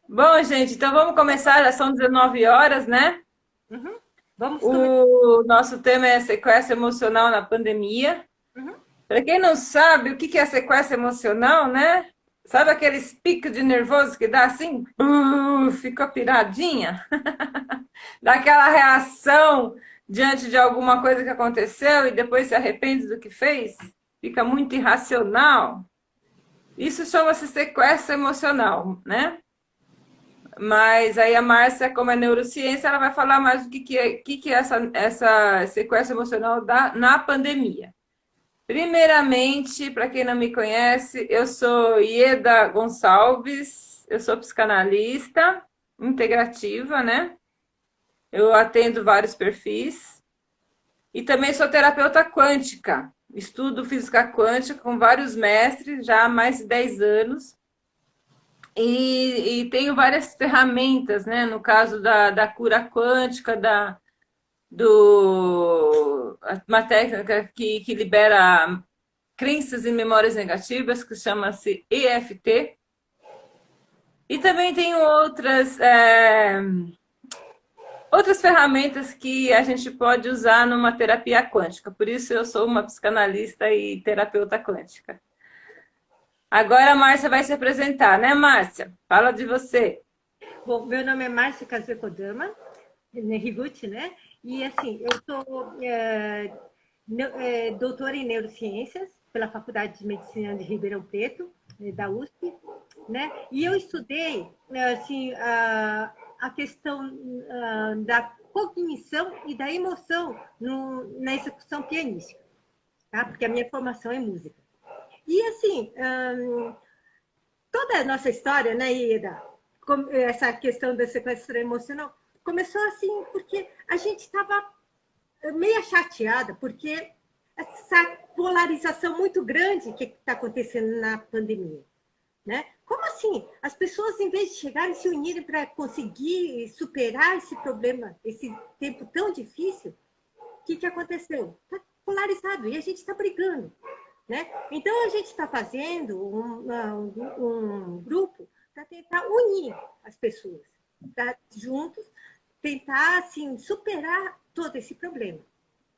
Bom, gente, então vamos começar, já são 19 horas, né? Uhum. Vamos começar. O nosso tema é sequestro emocional na pandemia. Uhum. Para quem não sabe o que é sequestro emocional, né? Sabe aqueles picos de nervoso que dá assim? Fica piradinha? Dá aquela reação diante de alguma coisa que aconteceu e depois se arrepende do que fez? Fica muito irracional. Isso chama-se sequestro emocional, né? Mas aí a Márcia, como é neurociência, ela vai falar mais do que é essa sequência emocional na pandemia. Primeiramente, para quem não me conhece, eu sou Ieda Gonçalves, eu sou psicanalista integrativa, né? Eu atendo vários perfis e também sou terapeuta quântica. Estudo física quântica com vários mestres já há mais de 10 anos. E tenho várias ferramentas, né? No caso da cura quântica, uma técnica que libera crenças e memórias negativas, que chama-se EFT. E também tenho outras ferramentas que a gente pode usar numa terapia quântica. Por isso eu sou uma psicanalista e terapeuta quântica. Agora a Márcia vai se apresentar, né, Márcia? Fala de você. Bom, meu nome é Márcia Kazekodama, Higuchi, né? E assim, eu sou doutora em neurociências pela Faculdade de Medicina de Ribeirão Preto, da USP, né? E eu estudei assim a questão da cognição e da emoção na execução pianística, tá? Porque a minha formação é música. E assim, toda a nossa história, né, Ieda? Essa questão da sequestro emocional começou assim porque a gente estava meio chateada, porque essa polarização muito grande que está acontecendo na pandemia. Né? Como assim? As pessoas, em vez de chegarem e se unirem para conseguir superar esse problema, esse tempo tão difícil, o que aconteceu? Está polarizado e a gente está brigando. Né? Então, a gente está fazendo um grupo para tentar unir as pessoas, para juntos tentar assim, superar todo esse problema.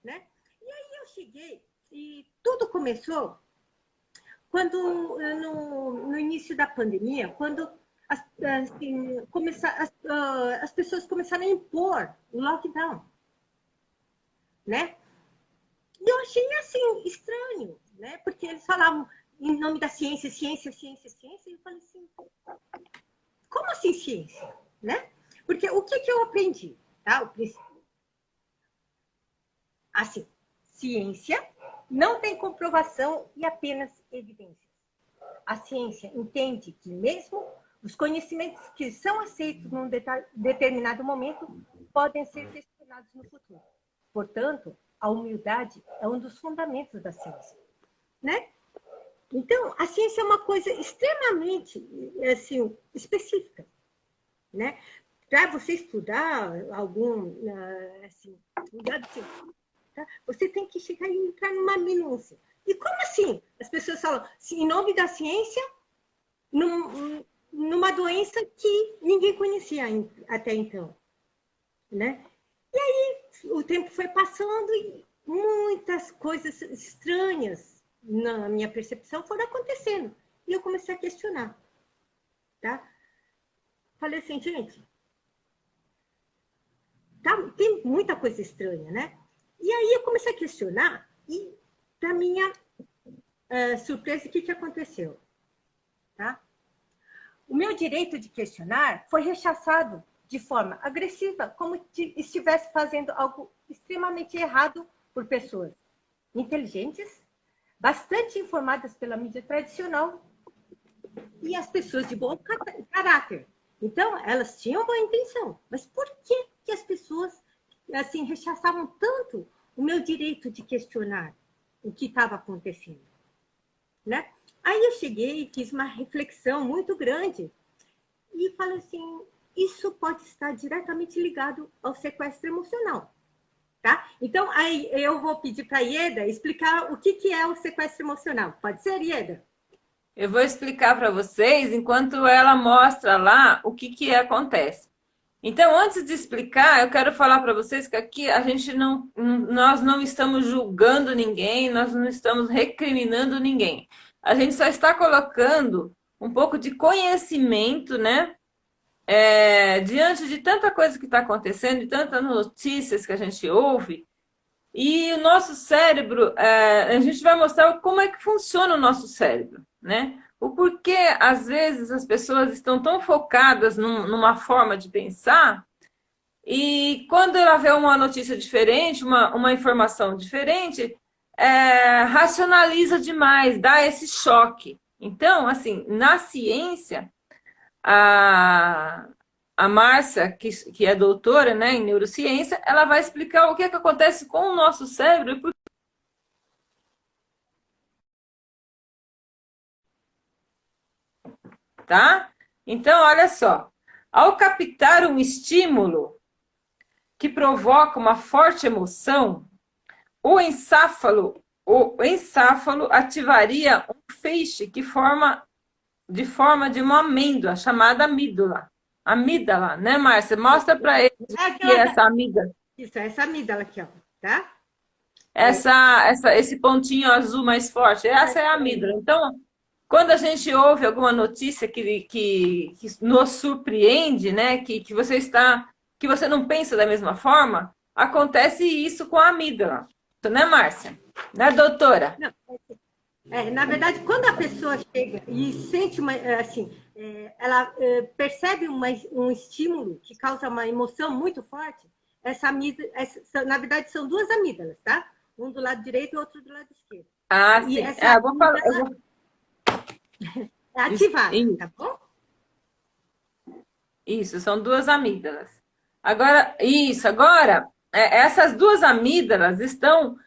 Né? E aí eu cheguei e tudo começou quando, no início da pandemia, quando assim, as pessoas começaram a impor o lockdown. Né? E eu achei assim estranho, né? Porque eles falavam em nome da ciência, ciência, ciência, ciência, e eu falei assim, como assim ciência, né? Porque o que eu aprendi, tá? Assim, ciência não tem comprovação e apenas evidências. A ciência entende que mesmo os conhecimentos que são aceitos num determinado momento podem ser questionados no futuro. Portanto, a humildade é um dos fundamentos da ciência, né? Então, a ciência é uma coisa extremamente assim, específica, né? Para você estudar algum assim, dado científico, tá? Você tem que chegar e entrar numa minúcia. E como assim? As pessoas falam, em nome da ciência, numa doença que ninguém conhecia até então, né? E aí o tempo foi passando e muitas coisas estranhas na minha percepção foram acontecendo. E eu comecei a questionar, tá? Falei assim, gente, tá, tem muita coisa estranha, né? E aí eu comecei a questionar e, para minha surpresa, o que aconteceu? Tá? O meu direito de questionar foi rechaçado de forma agressiva, como se estivesse fazendo algo extremamente errado por pessoas inteligentes, bastante informadas pela mídia tradicional e as pessoas de bom caráter. Então, elas tinham boa intenção, mas por que as pessoas assim rechaçavam tanto o meu direito de questionar o que estava acontecendo, né? Aí eu cheguei e fiz uma reflexão muito grande e falei assim, isso pode estar diretamente ligado ao sequestro emocional. Tá? Então, aí eu vou pedir para a Ieda explicar o que é o sequestro emocional. Pode ser, Ieda? Eu vou explicar para vocês enquanto ela mostra lá o que acontece. Então, antes de explicar, eu quero falar para vocês que aqui a gente nós não estamos julgando ninguém, nós não estamos recriminando ninguém. A gente só está colocando um pouco de conhecimento, né? Diante de tanta coisa que está acontecendo, de tantas notícias que a gente ouve, e o nosso cérebro, a gente vai mostrar como é que funciona o nosso cérebro, né? O porquê, às vezes, as pessoas estão tão focadas numa forma de pensar, e quando ela vê uma notícia diferente, uma informação diferente, racionaliza demais, dá esse choque. Então, assim, na ciência, a, a Márcia, que é doutora, né, em neurociência, ela vai explicar o que acontece com o nosso cérebro. Tá? Então, olha só. Ao captar um estímulo que provoca uma forte emoção, o encéfalo ativaria um feixe que forma de uma amêndoa chamada amígdala. Amígdala, né, Márcia? Mostra para eles o que é essa amígdala. Isso, essa amígdala aqui, ó, tá? Esse pontinho azul mais forte, essa é a amígdala. Então, quando a gente ouve alguma notícia que nos surpreende, né, que que você não pensa da mesma forma, acontece isso com a amígdala, né, Márcia? Né, doutora? Não, na verdade, quando a pessoa chega e sente ela percebe um estímulo que causa uma emoção muito forte, essa amígdala, na verdade, são duas amígdalas, tá? Um do lado direito e outro do lado esquerdo. Ah, e sim. essa Vou falar. é ativada, Isso. tá bom? Isso, são duas amígdalas. Agora, essas duas amígdalas estão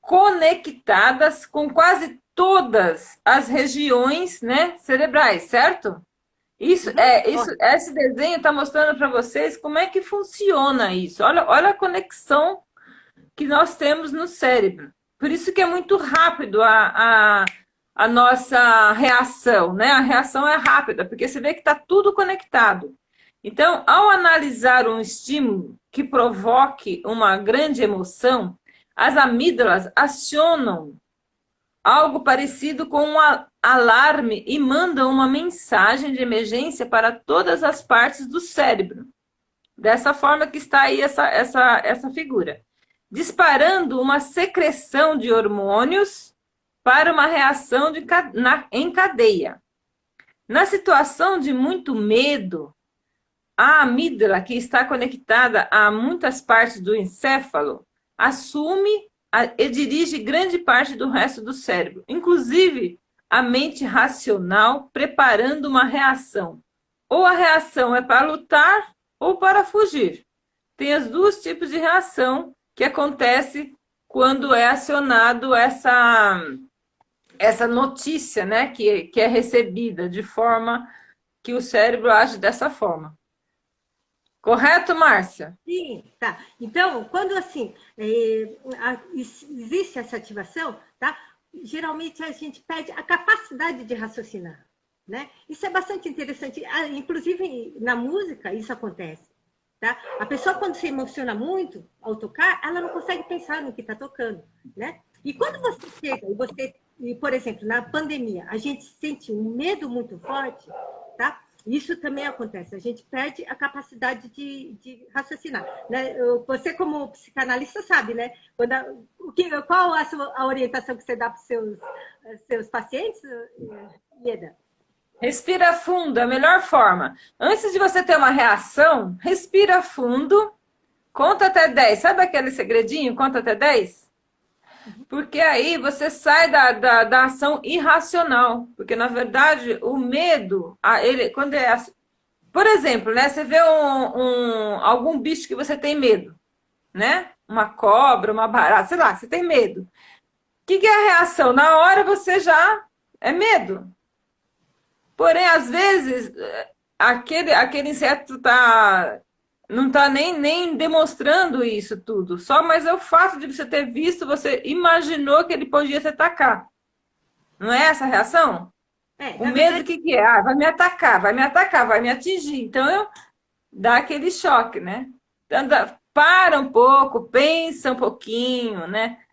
conectadas com quase todas as regiões, né, cerebrais, certo? Esse desenho está mostrando para vocês como é que funciona isso. Olha a conexão que nós temos no cérebro. Por isso que é muito rápido a nossa reação, né? A reação é rápida, porque você vê que está tudo conectado. Então, ao analisar um estímulo que provoque uma grande emoção, as amígdalas acionam algo parecido com um alarme e mandam uma mensagem de emergência para todas as partes do cérebro. Dessa forma que está aí essa figura. Disparando uma secreção de hormônios para uma reação em cadeia. Na situação de muito medo, a amígdala, que está conectada a muitas partes do encéfalo, assume e dirige grande parte do resto do cérebro, inclusive a mente racional, preparando uma reação. Ou a reação é para lutar ou para fugir. Tem os dois tipos de reação que acontece quando é acionado essa notícia, né, que é recebida de forma que o cérebro age dessa forma. Correto, Márcia? Sim, tá. Então, quando assim existe essa ativação, tá? Geralmente a gente perde a capacidade de raciocinar, né? Isso é bastante interessante. Inclusive na música isso acontece, tá? A pessoa quando se emociona muito ao tocar, ela não consegue pensar no que está tocando, né? E quando você chega por exemplo, na pandemia, a gente sente um medo muito forte, tá? Isso também acontece, a gente perde a capacidade de raciocinar, né? Você, como psicanalista, sabe, né? Qual a orientação que você dá para os seus pacientes, Ieda? Respira fundo, é a melhor forma. Antes de você ter uma reação, respira fundo, conta até 10. Sabe aquele segredinho? Conta até 10? Porque aí você sai da ação irracional. Porque, na verdade, o medo, quando por exemplo, né, você vê algum bicho que você tem medo, né? Uma cobra, uma barata, sei lá, você tem medo. O que é a reação? Na hora você já é medo. Porém, às vezes, aquele inseto não está nem demonstrando isso tudo. Mas é o fato de você ter visto, você imaginou que ele podia te atacar. Não é essa a reação? É, O na medo, o verdade, que que é? Ah, vai me atacar, vai me atacar, vai me atingir. Então, dá aquele choque, né? Então, para um pouco, pensa um pouquinho, né?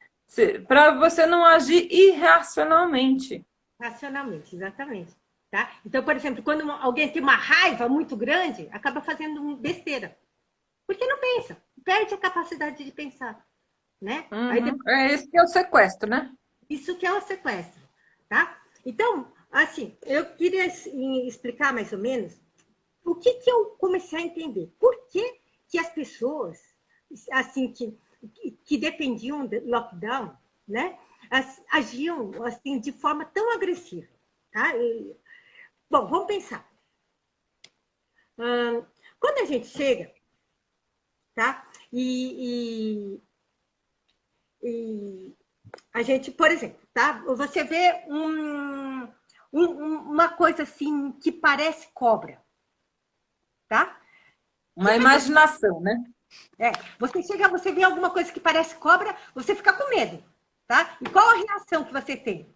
Para você não agir irracionalmente. racionalmente, exatamente. Tá? Então, por exemplo, quando alguém tem uma raiva muito grande, acaba fazendo besteira. Porque não pensa, perde a capacidade de pensar. Né? Aí Uhum. É esse que é o sequestro, né? isso que é o sequestro, tá? Então, assim, eu queria assim, explicar mais ou menos o que que eu comecei a entender. Por que que as pessoas, assim, que dependiam do lockdown, né? Agiam, assim, de forma tão agressiva, tá? Bom, vamos pensar. Quando a gente chega, tá? E a gente, por exemplo, tá? Você vê uma coisa assim que parece cobra, tá? O que Uma que acontece? imaginação, né? Você chega, você vê alguma coisa que parece cobra, você fica com medo, tá? E qual a reação que você tem?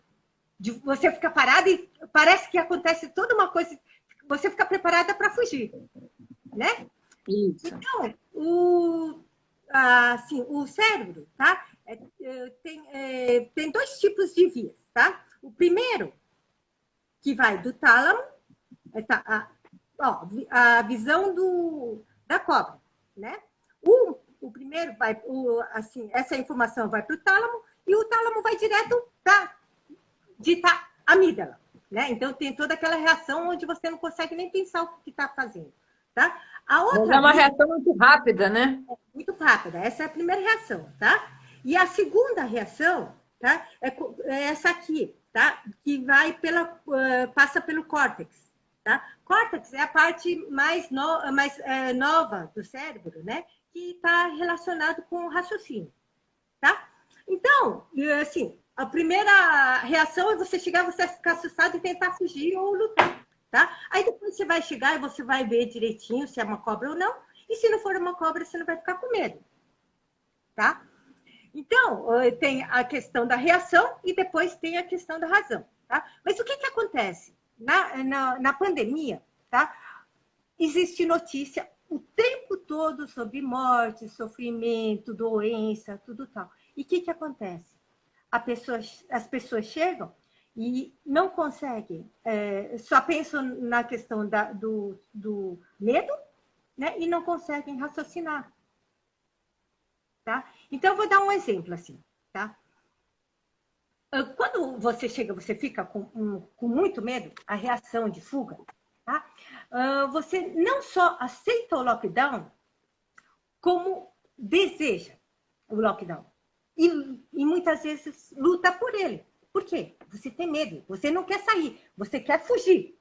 Você fica parada e parece que acontece toda uma coisa, você fica preparada para fugir, né? Isso. Então, assim, o cérebro, tá? Tem dois tipos de vias, tá? O primeiro, que vai do tálamo, tá, a visão da cobra, né? O primeiro vai, assim, essa informação vai para o tálamo e o tálamo vai direto para a amígdala, né? Então tem toda aquela reação onde você não consegue nem pensar o que está fazendo, tá? A Mas outra é uma via reação muito rápida, né? muito rápida. Essa é a primeira reação, tá? E a segunda reação, tá? É essa aqui, tá? Que vai passa pelo córtex, tá? Córtex é a parte mais nova do cérebro, né? Que está relacionado com o raciocínio, tá? Então, assim, a primeira reação é você chegar, você ficar assustado e tentar fugir ou lutar, tá? Aí depois você vai chegar e você vai ver direitinho se é uma cobra ou não. E se não for uma cobra, você não vai ficar com medo, tá? Então, tem a questão da reação e depois tem a questão da razão, tá? Mas o que que acontece? Na pandemia, tá? Existe notícia o tempo todo sobre morte, sofrimento, doença, tudo tal. E o que que acontece? As pessoas chegam e não conseguem, só pensam na questão do medo, né? E não conseguem raciocinar, tá? Então, eu vou dar um exemplo assim, tá? Quando você chega, você fica com muito medo, a reação de fuga, tá? Você não só aceita o lockdown, como deseja o lockdown. E muitas vezes luta por ele. Por quê? Você tem medo, você não quer sair, você quer fugir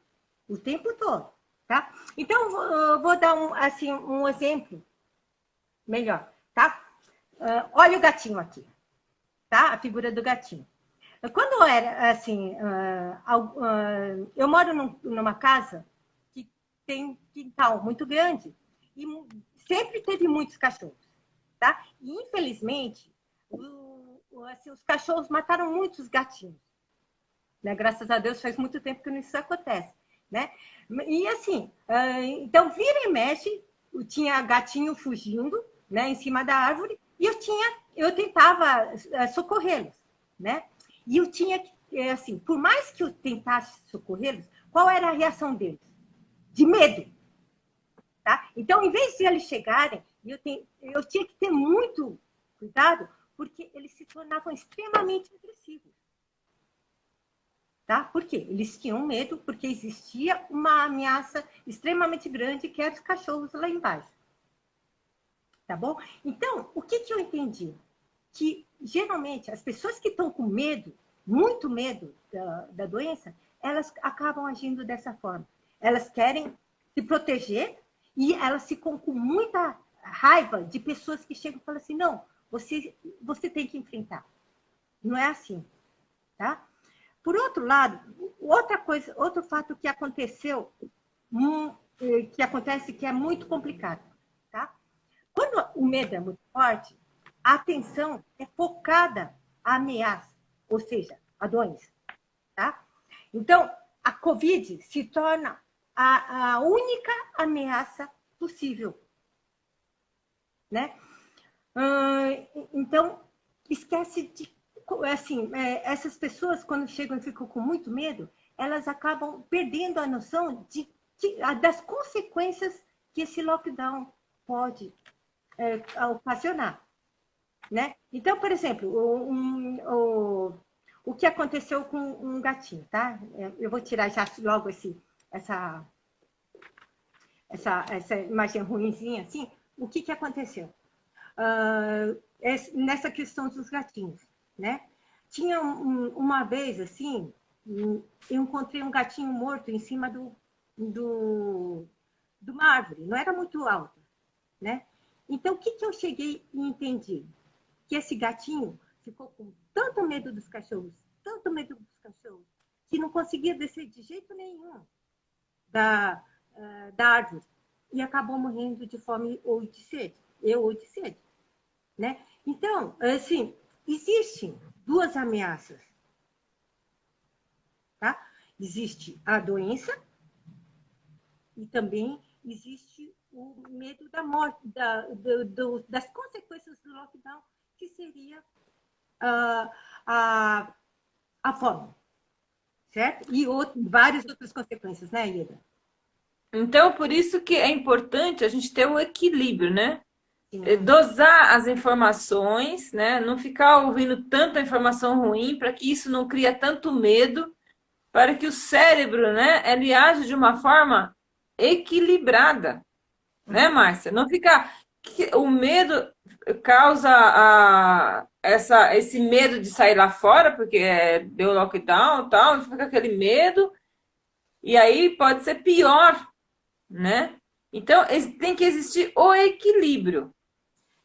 o tempo todo, tá? Então, eu vou dar assim, um exemplo melhor, tá? Olha o gatinho aqui, tá? A figura do gatinho. Quando eu era, assim, eu moro numa casa que tem um quintal muito grande e sempre teve muitos cachorros, tá? E, infelizmente, assim, os cachorros mataram muitos gatinhos, né? Graças a Deus, faz muito tempo que isso acontece, né? E, assim, então, vira e mexe, tinha gatinho fugindo, né, em cima da árvore, e eu tentava socorrê-los, né? E eu tinha que, assim, por mais que eu tentasse socorrê-los, qual era a reação deles? De medo, tá? Então, em vez de eles chegarem, eu tinha que ter muito cuidado, porque eles se tornavam extremamente agressivos, tá? Por quê? Eles tinham medo, porque existia uma ameaça extremamente grande, que eram os cachorros lá embaixo, tá bom? Então, o que eu entendi? Que, geralmente, as pessoas que estão com medo, muito medo da doença, elas acabam agindo dessa forma. Elas querem se proteger e elas ficam com muita raiva de pessoas que chegam e falam assim, não, você tem que enfrentar. Não é assim, tá? Por outro lado, outra coisa, outro fato que aconteceu, que acontece que é muito complicado, tá? Quando o medo é muito forte, a atenção é focada à ameaça, ou seja, a doença, tá? Então, a Covid se torna a única ameaça possível, né? Então, esquece de... Assim, essas pessoas, quando chegam e ficam com muito medo, elas acabam perdendo a noção das consequências que esse lockdown pode ocasionar, né? Então, por exemplo, o que aconteceu com um gatinho, tá? Eu vou tirar já logo essa imagem ruinzinha, assim. O que aconteceu? Nessa questão dos gatinhos, né? Tinha uma vez, assim, eu encontrei um gatinho morto em cima de uma árvore, não era muito alta, né? Então, o que eu cheguei e entendi? Que esse gatinho ficou com tanto medo dos cachorros, que não conseguia descer de jeito nenhum da árvore e acabou morrendo de fome ou de sede, né? Então, assim, existem duas ameaças, tá? Existe a doença e também existe o medo da morte, das consequências do lockdown, que seria a fome, certo? E várias outras consequências, né, Ieda? Então, por isso que é importante a gente ter o equilíbrio, né? Sim. Dosar as informações, né? Não ficar ouvindo tanta informação ruim para que isso não cria tanto medo, para que o cérebro, né, ele age de uma forma equilibrada, né, Márcia? Não ficar o medo causa esse medo de sair lá fora, porque deu lockdown e tal, fica aquele medo, e aí pode ser pior, né? Então, tem que existir o equilíbrio.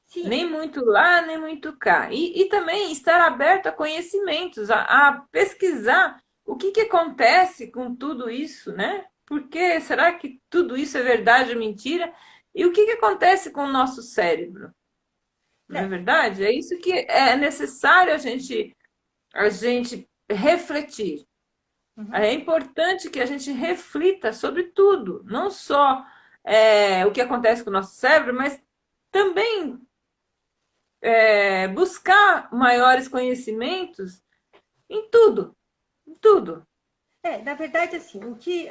Sim. Nem muito lá, nem muito cá. E também estar aberto a conhecimentos, a pesquisar o que acontece com tudo isso, né? Por que será que tudo isso é verdade ou mentira? E o que acontece com o nosso cérebro? Não é Né? verdade? É isso que é necessário a gente refletir. Uhum. É importante que a gente reflita sobre tudo, não só o que acontece com o nosso cérebro, mas também buscar maiores conhecimentos em tudo, em tudo. Na verdade, assim,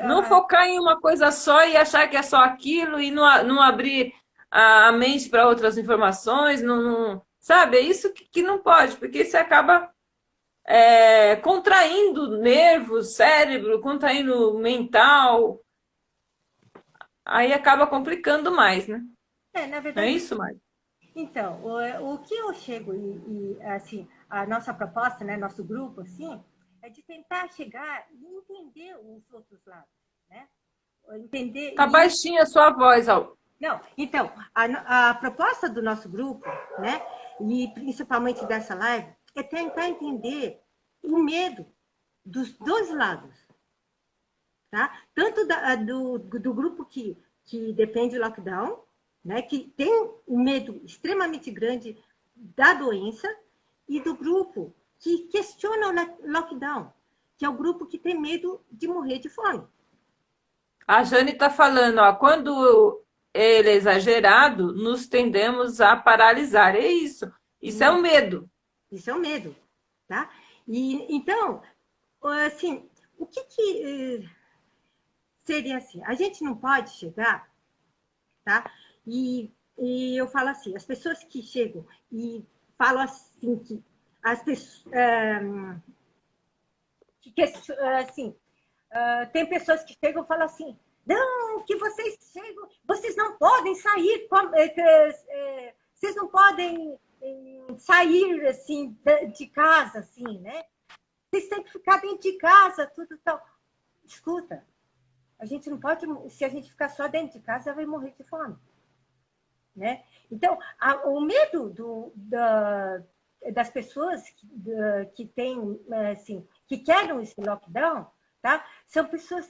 Não focar em uma coisa só e achar que é só aquilo e não abrir a mente para outras informações, sabe? É isso que não pode, porque você acaba contraindo nervos, cérebro, contraindo mental, aí acaba complicando mais, né? na Não é verdade, isso, Mari? então, o que eu chego assim, a nossa proposta, né, nosso grupo, assim, é de tentar chegar e entender os outros lados, né? Entender Tá baixinha a sua voz, Al. Não, então, a proposta do nosso grupo, né, e principalmente dessa live, é tentar entender o medo dos dois lados, tá? Tanto do grupo que depende do lockdown, né, que tem um medo extremamente grande da doença, e do grupo que questiona o lockdown, que é o grupo que tem medo de morrer de fome. A Jane está falando, ó, quando ele é exagerado, nos tendemos a paralisar. É isso. Isso é o medo. Isso é o medo, tá? E então, assim, o que seria assim? A gente não pode chegar, tá? E eu falo assim, as pessoas que chegam e falam assim que as pessoas assim, tem pessoas que chegam e falam assim, não, que vocês chegam, vocês não podem sair, vocês não podem sair assim de casa, assim, né? Vocês têm que ficar dentro de casa, tudo tal. Escuta, a gente não pode, se a gente ficar só dentro de casa, vai morrer de fome, né? Então, o medo das pessoas que têm, assim, que querem esse lockdown, tá? São pessoas,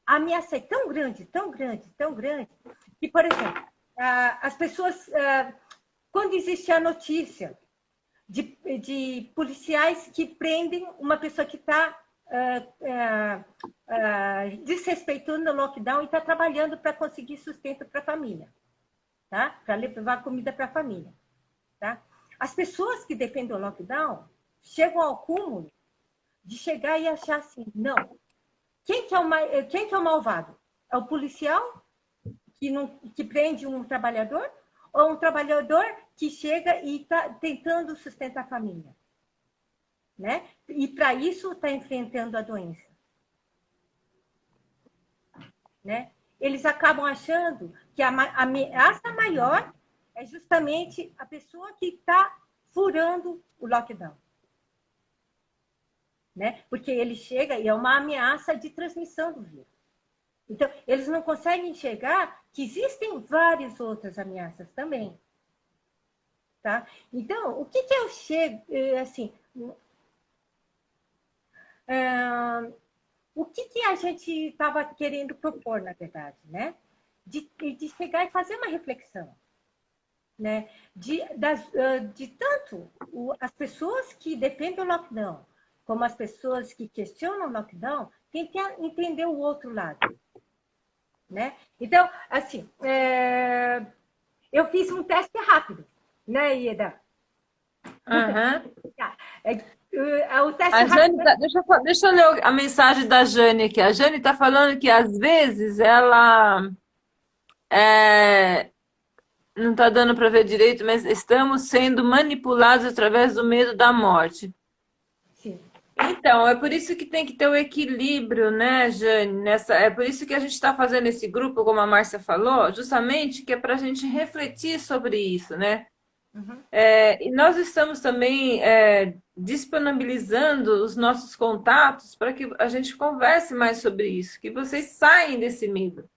a ameaça é tão grande, tão grande, tão grande, que, por exemplo, as pessoas, quando existe a notícia de policiais que prendem uma pessoa que está desrespeitando o lockdown e está trabalhando para conseguir sustento para a família, tá? Para levar comida para a família, tá? As pessoas que defendem o lockdown chegam ao cúmulo de chegar e achar assim, não, quem que é o malvado? É o policial que prende um trabalhador ou um trabalhador que chega e está tentando sustentar a família? Né? E para isso está enfrentando a doença. Né? Eles acabam achando que a ameaça maior é justamente a pessoa que está furando o lockdown. Né? Porque ele chega e é uma ameaça de transmissão do vírus. Então, eles não conseguem enxergar que existem várias outras ameaças também. Tá? Então, o que eu chego, assim, o que a gente estava querendo propor, na verdade, né? De chegar e fazer uma reflexão, né? De tanto as pessoas que defendem o lockdown, como as pessoas que questionam o lockdown, tentar entender o outro lado, né? Então, assim, eu fiz um teste rápido, né, Ieda? Uhum. O teste rápido... Deixa eu ler a mensagem da Jane aqui. A Jane está falando que às vezes ela não está dando para ver direito, mas estamos sendo manipulados através do medo da morte. Sim. Então, é por isso que tem que ter o equilíbrio, né, Jane? É por isso que a gente está fazendo esse grupo, como a Márcia falou, justamente que é para a gente refletir sobre isso, né? Uhum. E nós estamos também disponibilizando os nossos contatos para que a gente converse mais sobre isso, que vocês saem desse medo.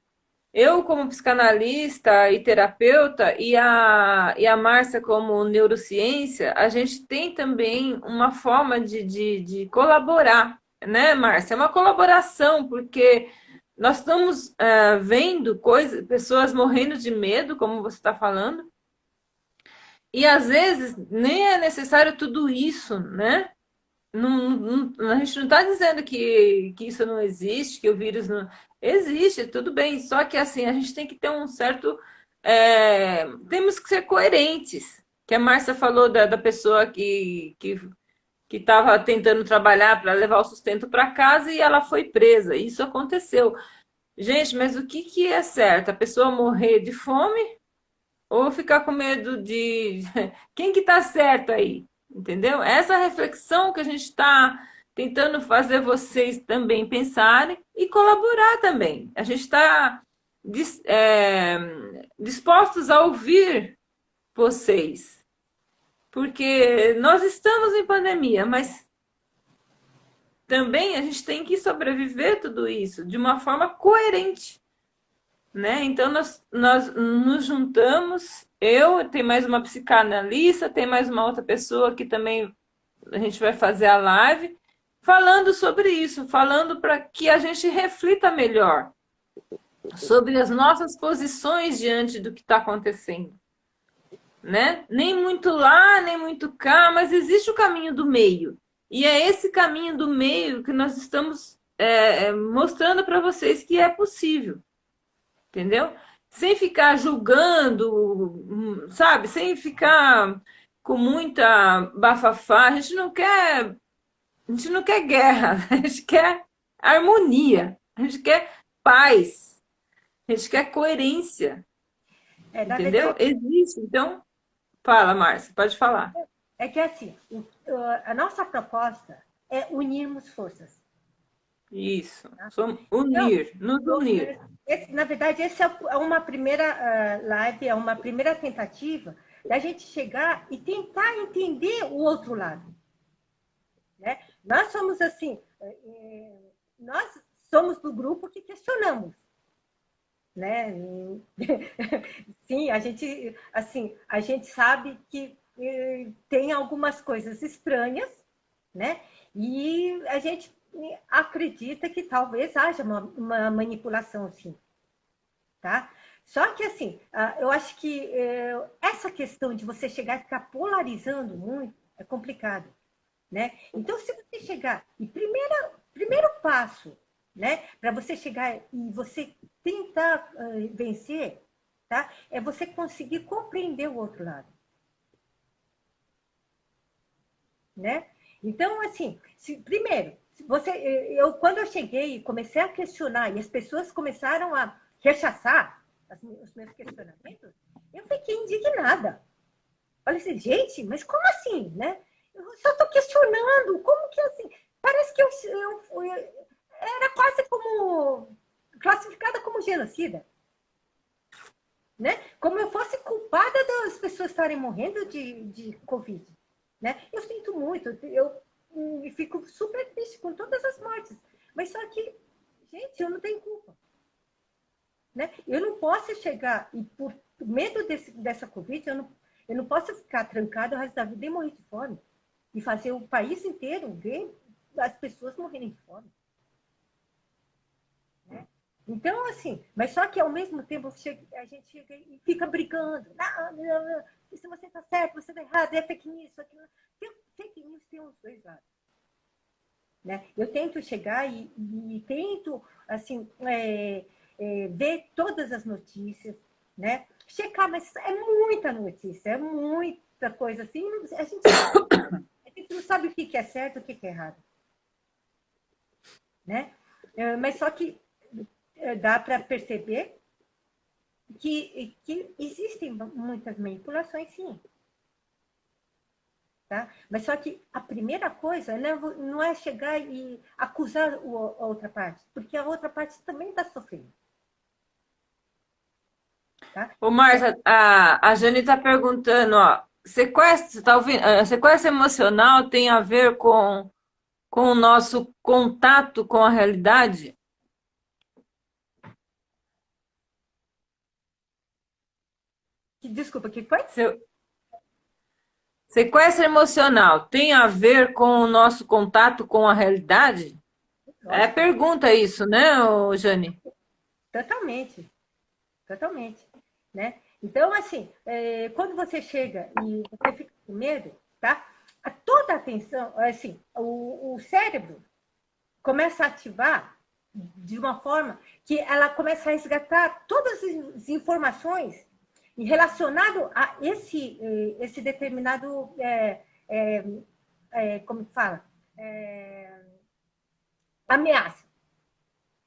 Eu, como psicanalista e terapeuta, e a Márcia, como neurociência, a gente tem também uma forma de colaborar, né, Márcia? É uma colaboração, porque nós estamos vendo pessoas morrendo de medo, como você está falando, e às vezes nem é necessário tudo isso, né? A gente não está dizendo que isso não existe, que o vírus não existe, tudo bem. Só que assim, a gente tem que ter um certo. Temos que ser coerentes. Que a Márcia falou da pessoa que estava tentando trabalhar para levar o sustento para casa e ela foi presa. Isso aconteceu. Gente, mas o que é certo? A pessoa morrer de fome ou ficar com medo de. Quem que está certo aí? Entendeu? Essa reflexão que a gente está tentando fazer vocês também pensarem e colaborar também. A gente está dispostos a ouvir vocês, porque nós estamos em pandemia, mas também a gente tem que sobreviver tudo isso de uma forma coerente. Né? Então, nós nos juntamos, tem mais uma psicanalista, tem mais uma outra pessoa que também a gente vai fazer a live, falando sobre isso, falando para que a gente reflita melhor sobre as nossas posições diante do que está acontecendo. Né? Nem muito lá, nem muito cá, mas existe o caminho do meio. E é esse caminho do meio que nós estamos mostrando para vocês que é possível. Entendeu? Sem ficar julgando, sabe? Sem ficar com muita bafafá. A gente não quer guerra, a gente quer harmonia, a gente quer paz, a gente quer coerência. Na Entendeu? verdade, Existe. Então, fala, Márcia, pode falar. é que assim, a nossa proposta é unirmos forças. Isso. Tá? Unir, Então, nos unir. na verdade, essa é uma primeira live, é uma primeira tentativa da gente chegar e tentar entender o outro lado. Né? Nós somos assim, nós somos do grupo que questionamos. Né? Sim, a gente sabe que tem algumas coisas estranhas, né? E a gente acredita que talvez haja uma manipulação, sim. Tá? Só que, assim, eu acho que essa questão de você chegar e ficar polarizando muito é complicado. Né? Então, se você chegar e primeiro passo, né, para você chegar e você tentar vencer, tá? É você conseguir compreender o outro lado, né? Então, assim, primeiro, quando eu cheguei e comecei a questionar e as pessoas começaram a rechaçar os meus questionamentos, eu fiquei indignada. Falei assim, gente, mas como assim, né? Eu só estou questionando, como que assim? Parece que eu era quase como classificada como genocida, né? Como eu fosse culpada das pessoas estarem morrendo de Covid, né? Eu sinto muito, eu fico super triste com todas as mortes, mas só que, gente, eu não tenho culpa, né? Eu não posso chegar e por medo dessa Covid, eu não posso ficar trancada o resto da vida e morrer de fome e fazer o país inteiro ver as pessoas morrerem de fome. Né? Então, assim, mas só que ao mesmo tempo a gente chega e fica brigando. Não, se você está certo, você está errado, é fake news. Fake news tem os dois lados. Né? Eu tento chegar e tento, assim, ver todas as notícias, né? Checar, mas é muita notícia, é muita coisa assim. A gente não sabe o que é certo e o que é errado. Né? Mas só que dá para perceber que existem muitas manipulações, sim. Tá? Mas só que a primeira coisa não é chegar e acusar a outra parte, porque a outra parte também está sofrendo. Tá? Ô, Márcia, a Jane está perguntando, ó, sequestro, tá ouvindo? Sequestro emocional tem a ver com o nosso contato com a realidade? Desculpa, o que foi? Sequestro emocional tem a ver com o nosso contato com a realidade? É Lógico, pergunta isso, né, ô, Jane? totalmente, totalmente. Né? Então, assim, quando você chega e você fica com medo, tá? Toda a atenção, assim, o cérebro começa a ativar de uma forma que ela começa a resgatar todas as informações relacionado a esse determinado, como fala, ameaça.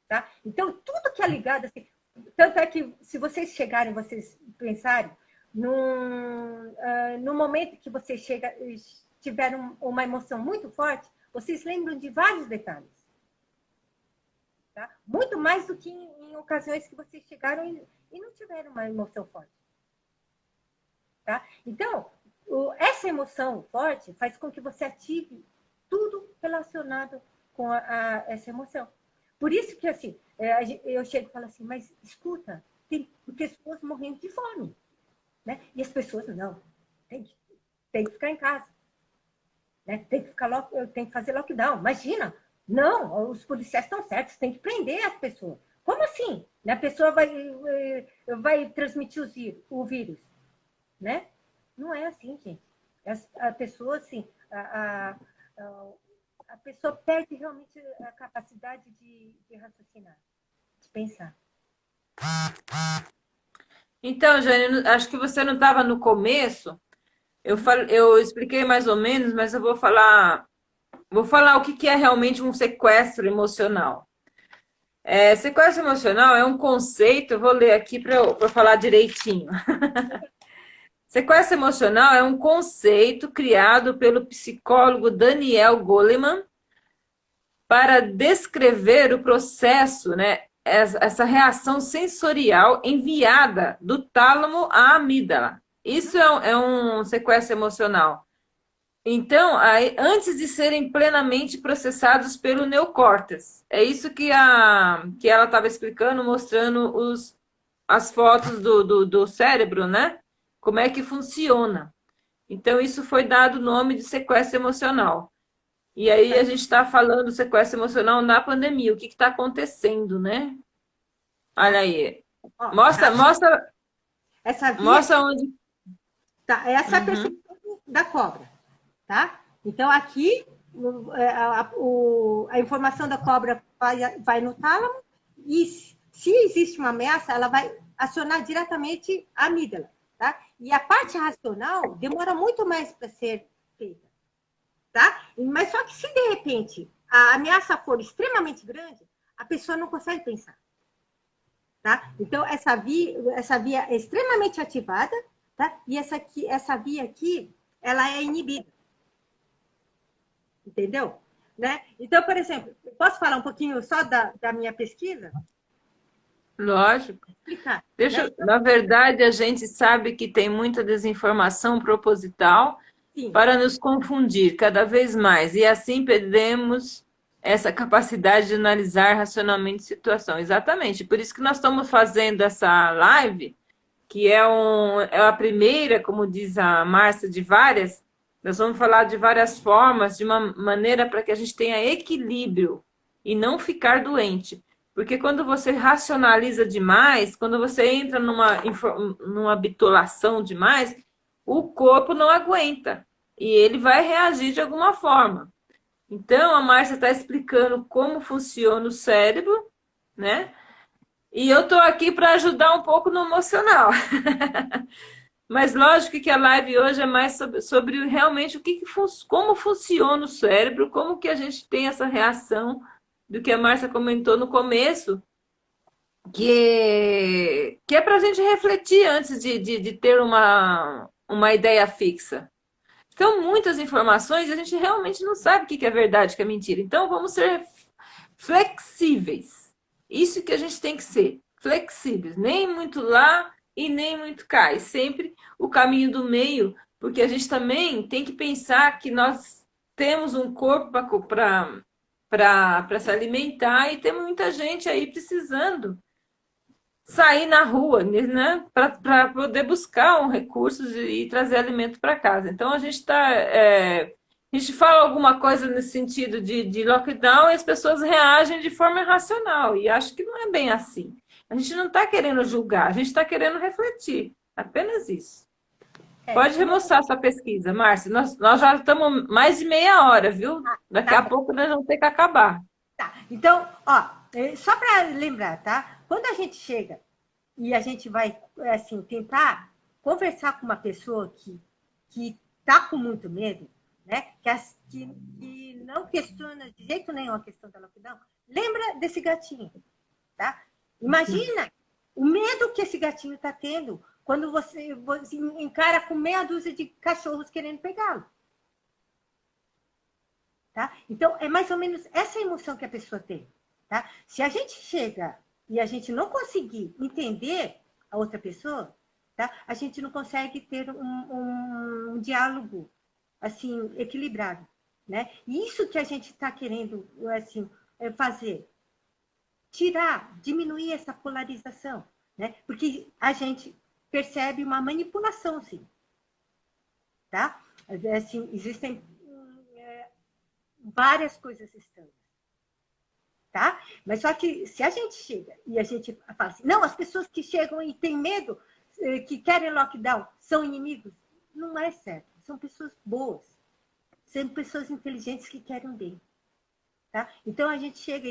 Tá? Então, tudo que é ligado, assim, tanto é que se vocês chegarem, vocês pensarem, no momento que você tiver uma emoção muito forte, vocês lembram de vários detalhes. Tá? Muito mais do que em ocasiões que vocês chegaram e não tiveram uma emoção forte. Tá? Então, essa emoção forte faz com que você ative tudo relacionado com essa emoção. Por isso que, assim, eu chego e falo assim, mas escuta, tem pessoas morrendo de fome. Né? E as pessoas, não, tem que ficar em casa. Né? Tem que fazer lockdown. Imagina, não, os policiais estão certos, tem que prender as pessoas. Como assim? A pessoa vai transmitir o vírus. Né? Não é assim, gente. A pessoa, assim, a pessoa perde realmente a capacidade de raciocinar, de pensar. Então, Jane, acho que você não estava no começo. Eu expliquei mais ou menos, mas eu vou falar o que é realmente um sequestro emocional. Sequestro emocional é um conceito, eu vou ler aqui para falar direitinho. Sequestro emocional é um conceito criado pelo psicólogo Daniel Goleman para descrever o processo, né, essa reação sensorial enviada do tálamo à amígdala. Isso é um sequestro emocional. Então, antes de serem plenamente processados pelo neocórtex. É isso que ela estava explicando, mostrando as fotos do cérebro, né? Como é que funciona. Então, isso foi dado o nome de sequestro emocional. E aí a gente está falando do sequestro emocional na pandemia. O que está acontecendo, né? Olha aí. Ó, Mostra, mostra, essa via, mostra onde. tá, essa é a Uhum. percepção da cobra. Tá? Então, aqui a informação da cobra vai no tálamo e se existe uma ameaça, ela vai acionar diretamente a amígdala, tá? E a parte racional demora muito mais para ser feita, tá? Mas só que se de repente a ameaça for extremamente grande, a pessoa não consegue pensar, tá? Então essa via é extremamente ativada, tá? E essa via aqui, ela é inibida, entendeu? Né? Então, por exemplo, posso falar um pouquinho só da minha pesquisa? Lógico. Explicar, Deixa, né? na verdade, a gente sabe que tem muita desinformação proposital Sim, para nos confundir cada vez mais, e assim perdemos essa capacidade de analisar racionalmente situação. Exatamente, por isso que nós estamos fazendo essa live, que é a primeira, como diz a Márcia, de várias. Nós vamos falar de várias formas, de uma maneira para que a gente tenha equilíbrio e não ficar doente. Porque quando você racionaliza demais, quando você entra numa bitolação demais, o corpo não aguenta e ele vai reagir de alguma forma. Então, a Márcia está explicando como funciona o cérebro, né? E eu estou aqui para ajudar um pouco no emocional. Mas lógico que a live hoje é mais sobre realmente como funciona o cérebro, como que a gente tem essa reação do que a Márcia comentou no começo, que é para a gente refletir antes de ter uma ideia fixa. Então, muitas informações e a gente realmente não sabe o que é verdade, o que é mentira. Então, vamos ser flexíveis. Isso que a gente tem que ser, flexíveis. Nem muito lá e nem muito cá. E sempre o caminho do meio, porque a gente também tem que pensar que nós temos um corpo para se alimentar e tem muita gente aí precisando sair na rua, né, para poder buscar recursos e trazer alimento para casa. Então a gente fala alguma coisa nesse sentido de lockdown e as pessoas reagem de forma irracional e acho que não é bem assim. A gente não está querendo julgar, a gente está querendo refletir, apenas isso. Pode mostrar sua pesquisa, Márcia. Nós já estamos mais de meia hora, viu? Daqui tá a bom. pouco nós vamos ter que acabar. Tá. Então, ó, só para lembrar, tá? Quando a gente chega e a gente vai, assim, tentar conversar com uma pessoa que tá com muito medo, né? Que não questiona de jeito nenhum a questão da lockdown, lembra desse gatinho, tá? Imagina o medo que esse gatinho tá tendo quando você encara com meia dúzia de cachorros querendo pegá-lo. Tá? Então, é mais ou menos essa emoção que a pessoa tem. Tá? Se a gente chega e a gente não conseguir entender a outra pessoa, tá? A gente não consegue ter um diálogo assim equilibrado. Né? E isso que a gente está querendo assim, fazer. Tirar, diminuir essa polarização. Né? Porque a gente percebe uma manipulação, sim. Tá? Assim, existem várias coisas estranhas, tá? Mas só que se a gente chega e a gente fala assim, não, as pessoas que chegam e têm medo, que querem lockdown, são inimigos, não é certo. São pessoas boas, são pessoas inteligentes que querem bem, tá? Então a gente chega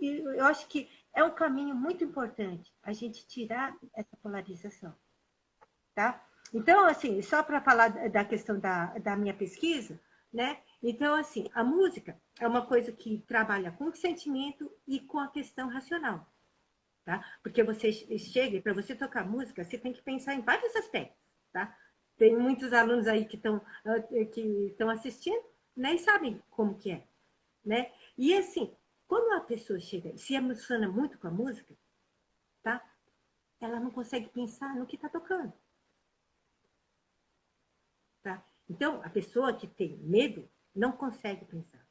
eu acho que é um caminho muito importante a gente tirar essa polarização, tá? Então, assim, só para falar da questão da minha pesquisa, né? Então, assim, a música é uma coisa que trabalha com o sentimento e com a questão racional, tá? Porque você chega, para você tocar música, você tem que pensar em vários aspectos, tá? Tem muitos alunos aí que estão assistindo, né? E sabem como que é, né? E, assim, quando a pessoa chega e se emociona muito com a música, tá? Ela não consegue pensar no que está tocando, tá? Então, a pessoa que tem medo não consegue pensar.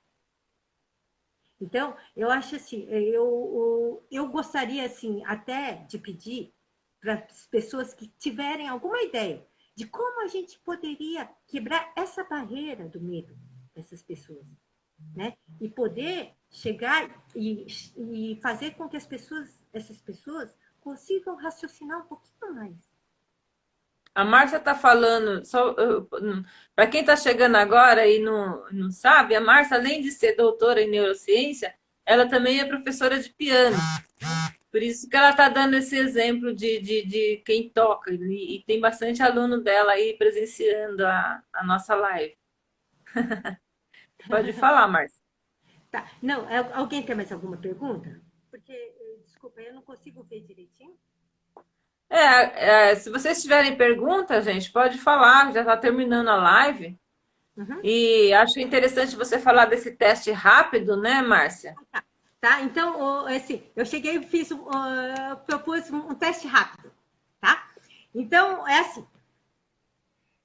Então, eu acho assim, eu gostaria assim até de pedir para as pessoas que tiverem alguma ideia de como a gente poderia quebrar essa barreira do medo dessas pessoas, né? E poder chegar e fazer com que essas pessoas consigam raciocinar um pouquinho mais. A Márcia está falando, só para quem está chegando agora e não sabe, a Márcia, além de ser doutora em neurociência, ela também é professora de piano. Por isso que ela está dando esse exemplo de quem toca. E tem bastante aluno dela aí presenciando a nossa live. Pode falar, Márcia. Tá. Não, alguém tem mais alguma pergunta? Porque, desculpa, eu não consigo ver direitinho. Se vocês tiverem perguntas, gente, pode falar, já está terminando a live. Uhum. E acho interessante você falar desse teste rápido, né, Márcia? Tá? Então, assim, eu cheguei e fiz, propus um teste rápido, tá? Então, é assim,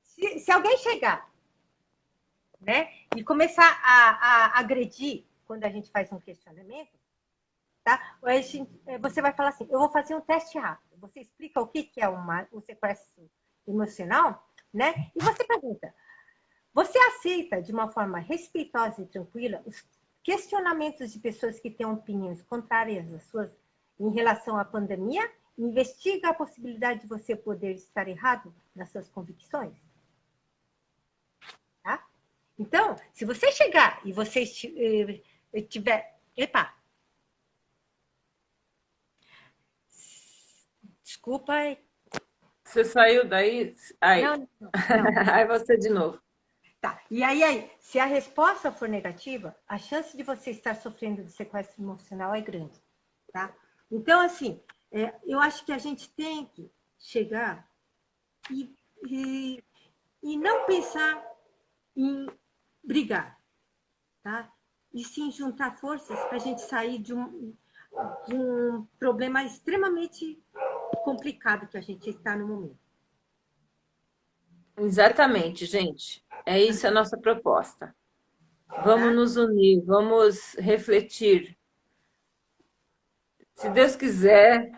se alguém chegar, né, e começar a agredir quando a gente faz um questionamento, tá? Você vai falar assim, eu vou fazer um teste rápido. Você explica o que é um sequestro emocional, né? E você pergunta, você aceita de uma forma respeitosa e tranquila os questionamentos de pessoas que têm opiniões contrárias às suas em relação à pandemia? Investiga a possibilidade de você poder estar errado nas suas convicções? Tá? Então, se você chegar e você tiver... Epa! Desculpa. Você saiu daí? Aí. Não, não. Aí você de novo. Tá. E aí, se a resposta for negativa, a chance de você estar sofrendo de sequestro emocional é grande, tá? Então, assim, eu acho que a gente tem que chegar e, e não pensar em brigar, tá? E sim juntar forças para a gente sair de um problema extremamente complicado que a gente está no momento. Exatamente, gente. É isso a nossa proposta. Vamos Tá? nos unir, vamos refletir. Se Deus quiser,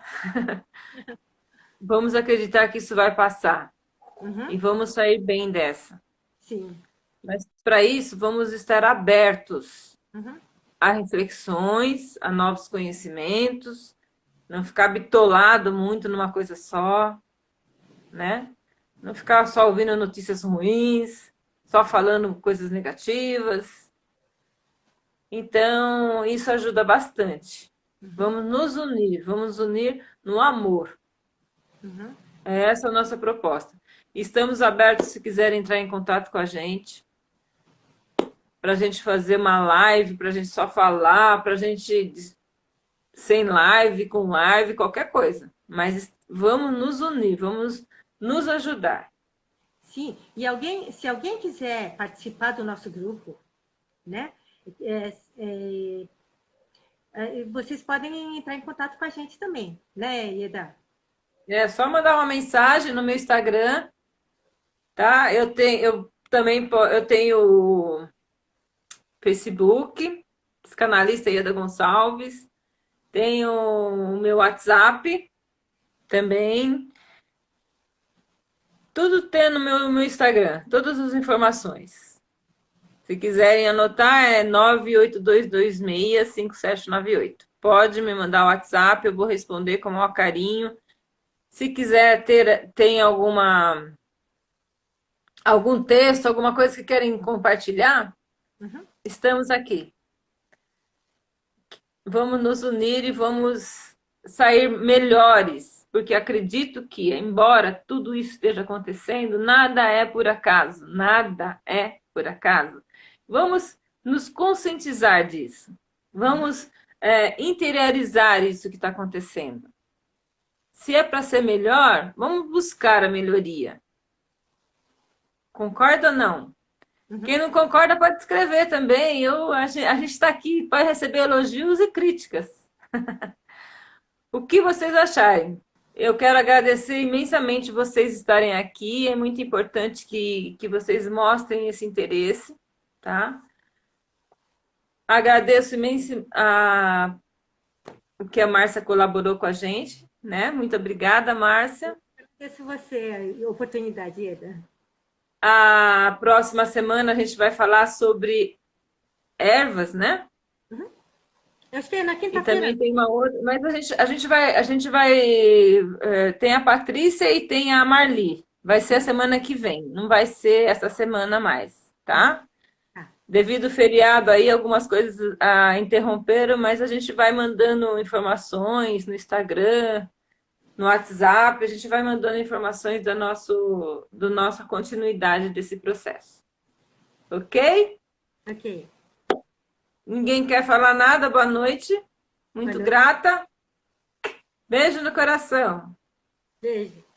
vamos acreditar que isso vai passar Uhum. e vamos sair bem dessa. Sim. Mas para isso, vamos estar abertos Uhum. a reflexões, a novos conhecimentos, não ficar bitolado muito numa coisa só, né? Não ficar só ouvindo notícias ruins, só falando coisas negativas. Então, isso ajuda bastante. Uhum. Vamos unir no amor. Uhum. Essa é a nossa proposta. Estamos abertos se quiserem entrar em contato com a gente, para a gente fazer uma live, para a gente só falar, para a gente sem live, com live, qualquer coisa. Mas vamos nos unir, vamos nos ajudar. Sim, e se alguém quiser participar do nosso grupo, né? é, é, vocês podem entrar em contato com a gente também, né, Ieda? É só mandar uma mensagem no meu Instagram, tá? Eu também eu tenho o Facebook, psicanalista Ieda Gonçalves, tenho o meu WhatsApp também. Tudo tem no meu Instagram, todas as informações. Se quiserem anotar, é 982265798. Pode me mandar o WhatsApp, eu vou responder com o maior carinho. Se quiser tem algum texto, alguma coisa que querem compartilhar, Uhum. estamos aqui. Vamos nos unir e vamos sair melhores, porque acredito que, embora tudo isso esteja acontecendo, nada é por acaso, nada é por acaso. Vamos nos conscientizar disso, vamos interiorizar isso que está acontecendo. Se é para ser melhor, vamos buscar a melhoria. Concorda ou não? Uhum. Quem não concorda pode escrever também. A gente está aqui para receber elogios e críticas. O que vocês acharem? Eu quero agradecer imensamente vocês estarem aqui. É muito importante que vocês mostrem esse interesse, tá? Agradeço imenso o que a Márcia colaborou com a gente, né? Muito obrigada, Márcia. Agradeço você a oportunidade, Ieda. A próxima semana a gente vai falar sobre ervas, né? Uhum. Eu acho que é na E quinta-feira. também tem uma outra, mas a gente vai, tem a Patrícia e tem a Marli. Vai ser a semana que vem, não vai ser essa semana mais, tá? Tá. Devido ao feriado aí, algumas coisas interromperam, mas a gente vai mandando informações no Instagram, no WhatsApp, a gente vai mandando informações do nossa continuidade desse processo. Ok? Ok. Ninguém quer falar nada? Boa noite. Boa Muito noite. grata. Beijo no coração. Beijo.